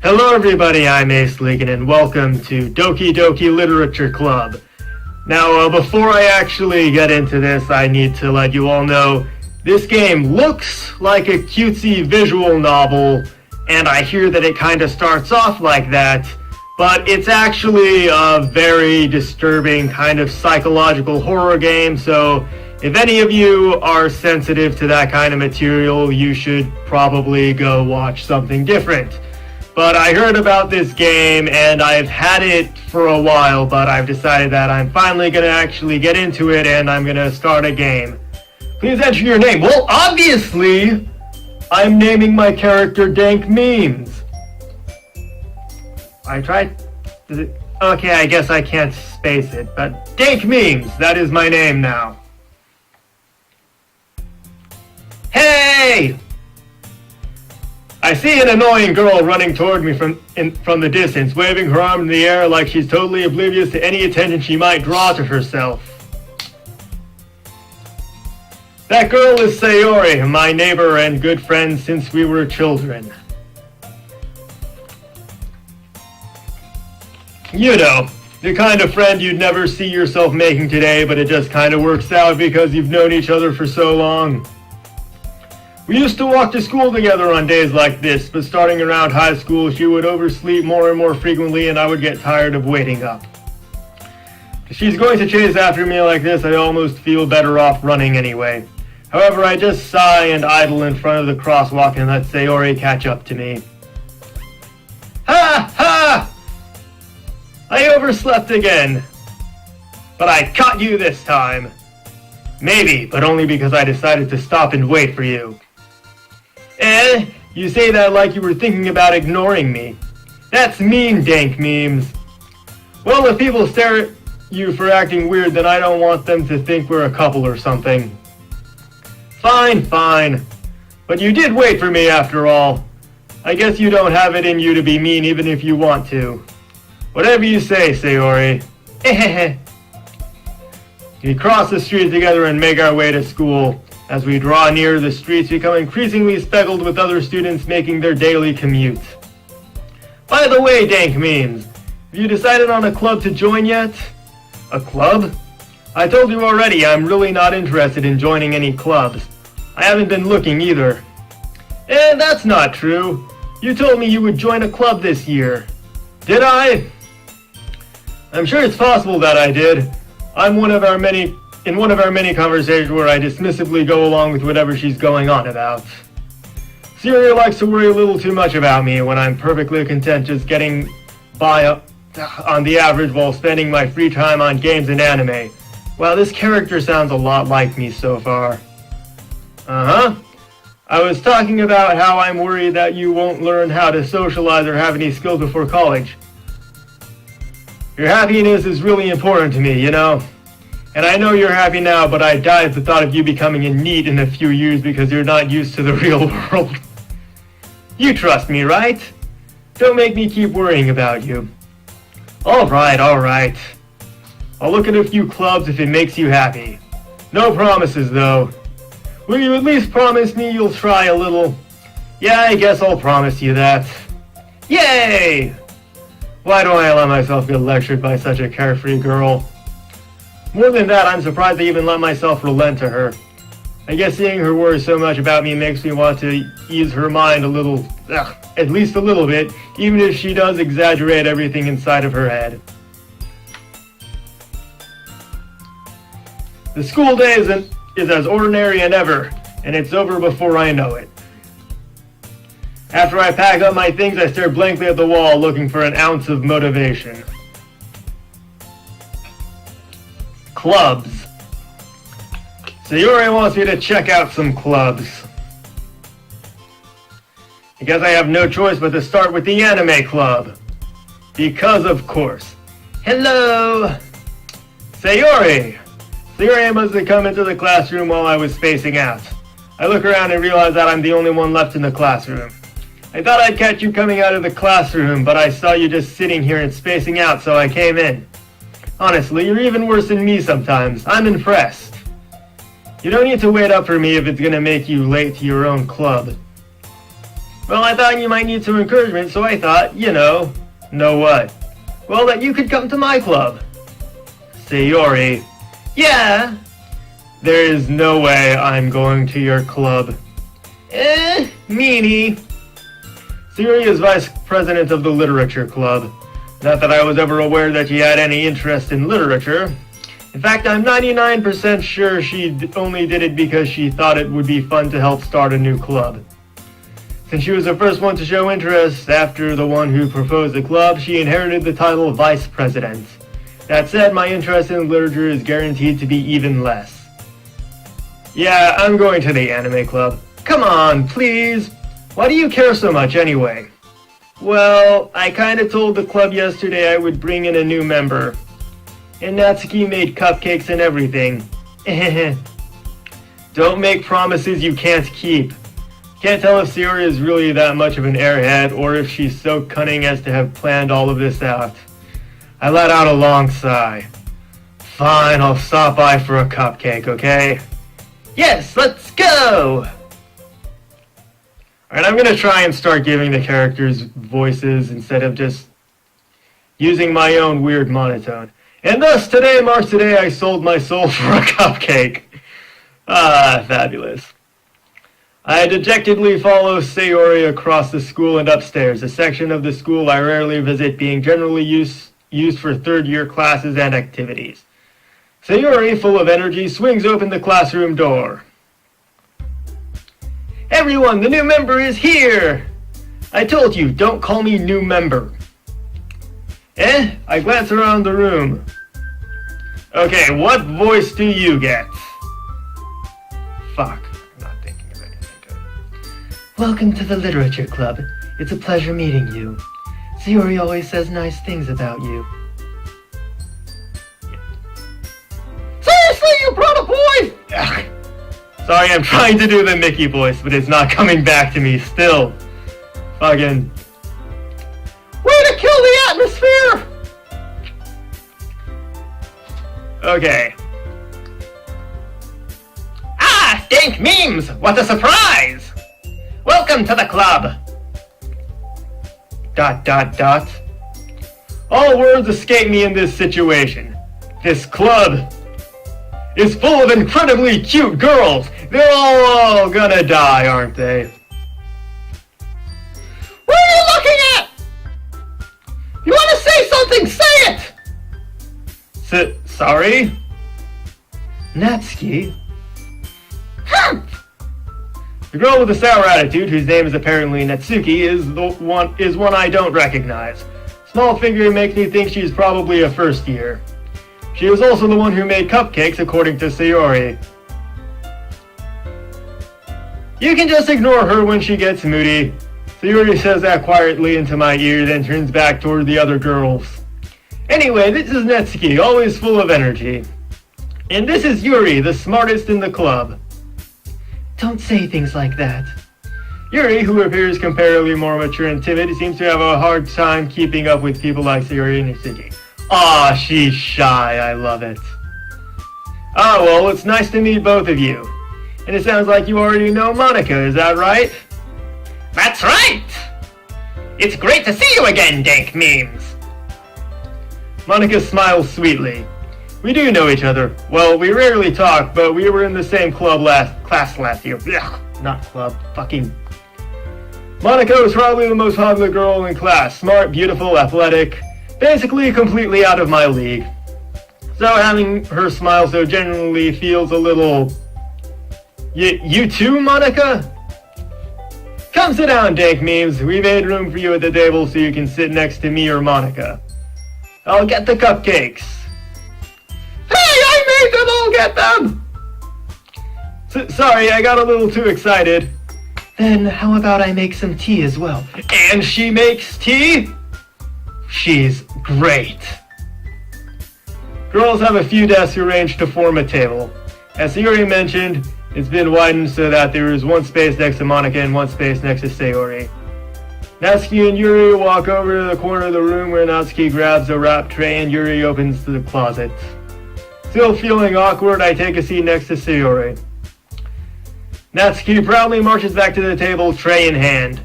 Hello everybody, I'm Acelegin and welcome to Doki Doki Literature Club. Now, before I actually get into this, I need to let you all know this game looks like a cutesy visual novel, and I hear that it kind of starts off like that, but it's actually a very disturbing kind of psychological horror game, so if any of you are sensitive to that kind of material, you should probably go watch something different. But I heard about this game, and I've had it for a while, but I've decided that I'm finally going to actually get into it, and I'm going to start a game. Please enter your name. Well, obviously, I'm naming my character Dank Memes. I tried... Okay, I guess I can't space it, but Dank Memes, that is my name now. Hey! I see an annoying girl running toward me from the distance, waving her arm in the air like she's totally oblivious to any attention she might draw to herself. That girl is Sayori, my neighbor and good friend since we were children. You know, the kind of friend you'd never see yourself making today, but it just kind of works out because you've known each other for so long. We used to walk to school together on days like this, but starting around high school, she would oversleep more and more frequently, and I would get tired of waiting up. If she's going to chase after me like this, I almost feel better off running anyway. However, I just sigh and idle in front of the crosswalk and let Sayori catch up to me. Ha! Ha! I overslept again. But I caught you this time. Maybe, but only because I decided to stop and wait for you. You say that like you were thinking about ignoring me. That's mean, Dank Memes. Well, if people stare at you for acting weird, then I don't want them to think we're a couple or something. Fine, fine. But you did wait for me after all. I guess you don't have it in you to be mean even if you want to. Whatever you say, Sayori. We cross the street together and make our way to school. As we draw near, the streets become increasingly speckled with other students making their daily commute. By the way, Dank Memes, have you decided on a club to join yet? A club? I told you already, I'm really not interested in joining any clubs. I haven't been looking either. That's not true. You told me you would join a club this year. Did I? I'm sure it's possible that I did. I'm in one of our many conversations where I dismissively go along with whatever she's going on about. Syria likes to worry a little too much about me when I'm perfectly content just getting by on the average while spending my free time on games and anime. Wow, this character sounds a lot like me so far. Uh-huh. I was talking about how I'm worried that you won't learn how to socialize or have any skills before college. Your happiness is really important to me, you know? And I know you're happy now, but I die at the thought of you becoming a NEET in a few years because you're not used to the real world. You trust me, right? Don't make me keep worrying about you. Alright. I'll look at a few clubs if it makes you happy. No promises, though. Will you at least promise me you'll try a little? Yeah, I guess I'll promise you that. Yay! Why do I let myself get lectured by such a carefree girl? More than that, I'm surprised I even let myself relent to her. I guess seeing her worry so much about me makes me want to ease her mind a little, at least a little bit, even if she does exaggerate everything inside of her head. The school day is as ordinary as ever, and it's over before I know it. After I pack up my things, I stare blankly at the wall, looking for an ounce of motivation. Clubs. Sayori wants me to check out some clubs. I guess I have no choice but to start with the anime club. Because of course. Hello! Sayori! Sayori must have come into the classroom while I was spacing out. I look around and realize that I'm the only one left in the classroom. I thought I'd catch you coming out of the classroom, but I saw you just sitting here and spacing out, so I came in. Honestly, you're even worse than me sometimes. I'm impressed. You don't need to wait up for me if it's gonna make you late to your own club. Well, I thought you might need some encouragement, so I thought, know what? Well, that you could come to my club. Sayori. Yeah? There is no way I'm going to your club. Meanie. Sayori is vice president of the literature club. Not that I was ever aware that she had any interest in literature. In fact, I'm 99% sure she only did it because she thought it would be fun to help start a new club. Since she was the first one to show interest after the one who proposed the club, she inherited the title vice president. That said, my interest in literature is guaranteed to be even less. Yeah, I'm going to the anime club. Come on, please. Why do you care so much anyway? Well, I kinda told the club yesterday I would bring in a new member. And Natsuki made cupcakes and everything. Don't make promises you can't keep. Can't tell if Sayori is really that much of an airhead or if she's so cunning as to have planned all of this out. I let out a long sigh. Fine, I'll stop by for a cupcake, okay? Yes, let's go! Alright, I'm gonna try and start giving the characters voices instead of just using my own weird monotone. And thus, today marks the day I sold my soul for a cupcake. Ah, fabulous. I dejectedly follow Sayori across the school and upstairs, a section of the school I rarely visit being generally used for third-year classes and activities. Sayori, full of energy, swings open the classroom door. Everyone, the new member is here! I told you, don't call me new member. I glance around the room. Okay, what voice do you get? Fuck. Welcome to the Literature Club. It's a pleasure meeting you. Sayori always says nice things about you. Seriously, you brought a boy? Ugh. Sorry, I'm trying to do the Mickey voice, but it's not coming back to me still. Fucking... Way to kill the atmosphere! Okay. Ah, dank memes! What a surprise! Welcome to the club! ... All words escape me in this situation. This club is full of incredibly cute girls. They're all gonna die, aren't they? What are you looking at? You want to say something? Say it! Sorry? Natsuki? The girl with the sour attitude, whose name is apparently Natsuki, is one I don't recognize. Small figure makes me think she's probably a first year. She was also the one who made cupcakes, according to Sayori. You can just ignore her when she gets moody. Sayori says that quietly into my ear, then turns back toward the other girls. Anyway, this is Natsuki, always full of energy. And this is Yuri, the smartest in the club. Don't say things like that. Yuri, who appears comparatively more mature and timid, seems to have a hard time keeping up with people like Sayori and Natsuki. Aw, she's shy. I love it. Ah, well, it's nice to meet both of you. And it sounds like you already know Monica, is that right? That's right! It's great to see you again, dank memes. Monica smiles sweetly. We do know each other. Well, we rarely talk, but we were in the same class last year. Ugh, not club. Fucking... Monica was probably the most popular girl in class. Smart, beautiful, athletic. Basically completely out of my league. So having her smile so genuinely feels a little... You too, Monica? Come sit down, dank memes. We made room for you at the table so you can sit next to me or Monica. I'll get the cupcakes. Hey, I made them! I'll get them! Sorry, I got a little too excited. Then how about I make some tea as well? And she makes tea? She's great. Girls have a few desks arranged to form a table. As Sayori mentioned, it's been widened so that there is one space next to Monica and one space next to Sayori. Natsuki and Yuri walk over to the corner of the room where Natsuki grabs a wrap tray and Yuri opens the closet. Still feeling awkward, I take a seat next to Sayori. Natsuki proudly marches back to the table, tray in hand.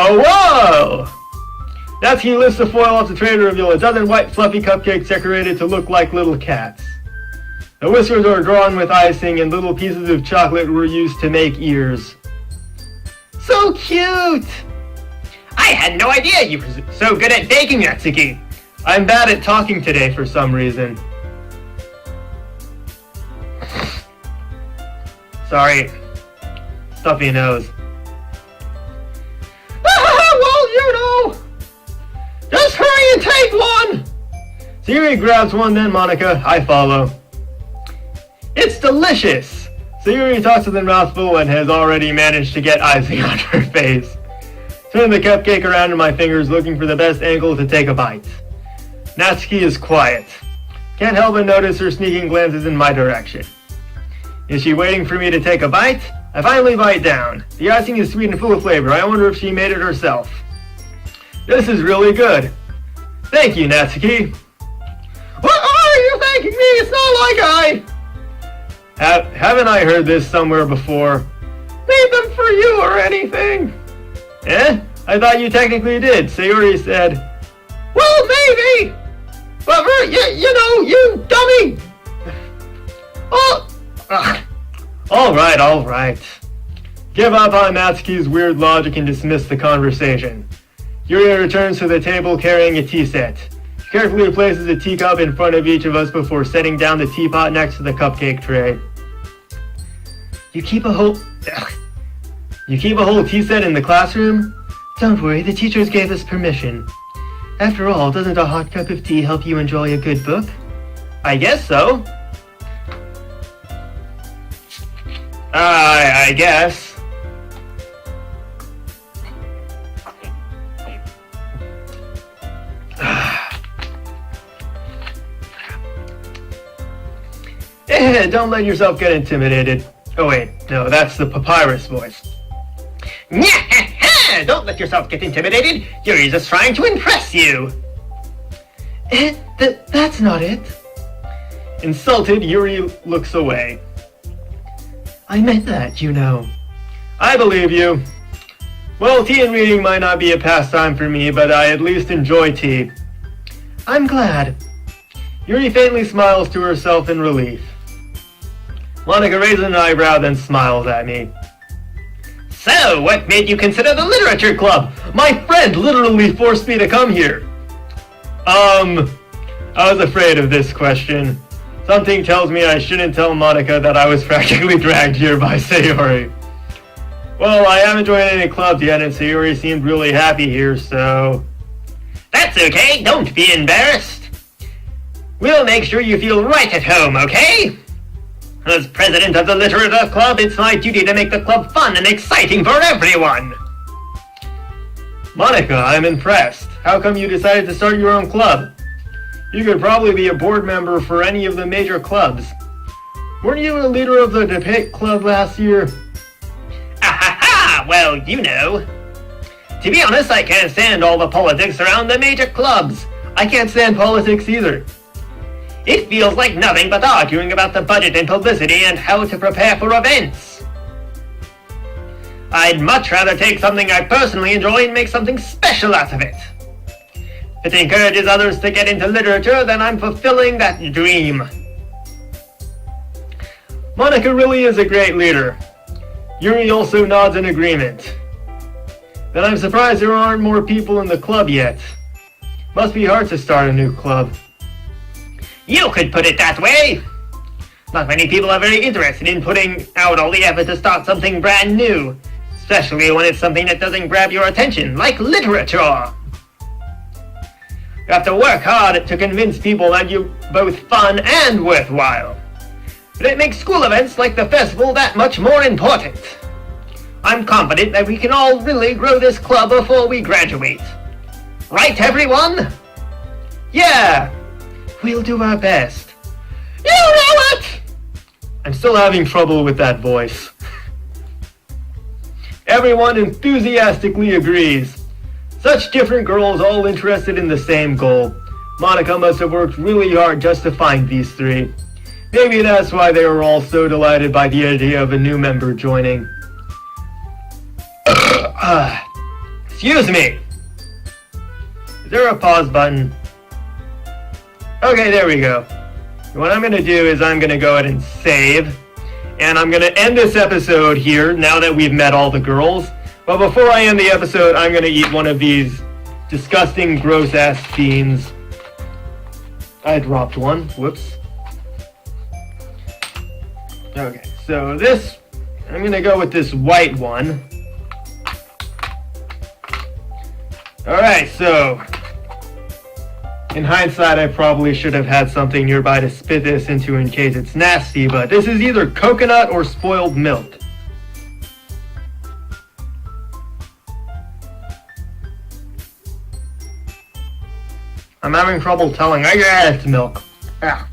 Oh, whoa! Natsuki lifts the foil off the tray to reveal a dozen white fluffy cupcakes decorated to look like little cats. The whiskers are drawn with icing and little pieces of chocolate were used to make ears. So cute! I had no idea you were so good at baking, Natsuki. I'm bad at talking today for some reason. Sorry. Stuffy nose. Well, you know. Just hurry and take one! Sayuri grabs one, then Monica. I follow. It's delicious! Sayuri talks with a mouthful and has already managed to get icing on her face. Turn the cupcake around in my fingers, looking for the best angle to take a bite. Natsuki is quiet. Can't help but notice her sneaking glances in my direction. Is she waiting for me to take a bite? I finally bite down. The icing is sweet and full of flavor. I wonder if she made it herself. This is really good. Thank you, Natsuki. What are you thanking me? It's not like Haven't I heard this somewhere before? Made them for you or anything? Eh? I thought you technically did. Sayuri said, well, maybe! But, you know, you dummy! Oh! Alright. Give up on Natsuki's weird logic and dismiss the conversation. Yuri returns to the table carrying a tea set. She carefully places a teacup in front of each of us before setting down the teapot next to the cupcake tray. You keep a whole tea set in the classroom? Don't worry, the teachers gave us permission. After all, doesn't a hot cup of tea help you enjoy a good book? I guess so. I guess. Don't let yourself get intimidated. Oh wait, no, that's the papyrus voice. Don't let yourself get intimidated. Yuri's just trying to impress you. That's not it. Insulted, Yuri looks away. I meant that, you know. I believe you. Well, tea and reading might not be a pastime for me, but I at least enjoy tea. I'm glad. Yuri faintly smiles to herself in relief. Monica raises an eyebrow, then smiles at me. So, what made you consider the literature club? My friend literally forced me to come here. I was afraid of this question. Something tells me I shouldn't tell Monica that I was practically dragged here by Sayuri. Well, I haven't joined any clubs yet, and Sayuri seemed really happy here, so... That's okay, don't be embarrassed. We'll make sure you feel right at home, okay? As president of the literature club, it's my duty to make the club fun and exciting for everyone. Monica, I'm impressed. How come you decided to start your own club? You could probably be a board member for any of the major clubs. Weren't you a leader of the debate club last year? Well, you know. To be honest, I can't stand all the politics around the major clubs. I can't stand politics either. It feels like nothing but arguing about the budget and publicity and how to prepare for events. I'd much rather take something I personally enjoy and make something special out of it. If it encourages others to get into literature, then I'm fulfilling that dream. Monica really is a great leader. Yuri also nods in agreement. Then I'm surprised there aren't more people in the club yet. Must be hard to start a new club. You could put it that way. Not many people are very interested in putting out all the effort to start something brand new, especially when it's something that doesn't grab your attention, like literature. You have to work hard to convince people that you're both fun and worthwhile. But it makes school events like the festival that much more important. I'm confident that we can all really grow this club before we graduate. Right, everyone? Yeah! We'll do our best. You know it! I'm still having trouble with that voice. Everyone enthusiastically agrees. Such different girls all interested in the same goal. Monica must have worked really hard just to find these three. Maybe that's why they were all so delighted by the idea of a new member joining. Excuse me! Is there a pause button? Okay, there we go. What I'm gonna do is I'm gonna go ahead and save. And I'm gonna end this episode here, now that we've met all the girls. But before I end the episode, I'm gonna eat one of these disgusting, gross-ass beans. I dropped one. Whoops. Okay, so this, I'm gonna go with this white one. Alright, so in hindsight, I probably should have had something nearby to spit this into in case it's nasty, but this is either coconut or spoiled milk. I'm having trouble telling. Yeah, it's milk. Yeah.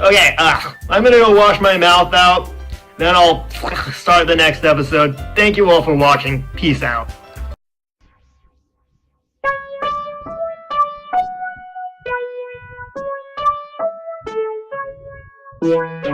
Okay, I'm gonna go wash my mouth out, then I'll start the next episode. Thank you all for watching. Peace out. Wow.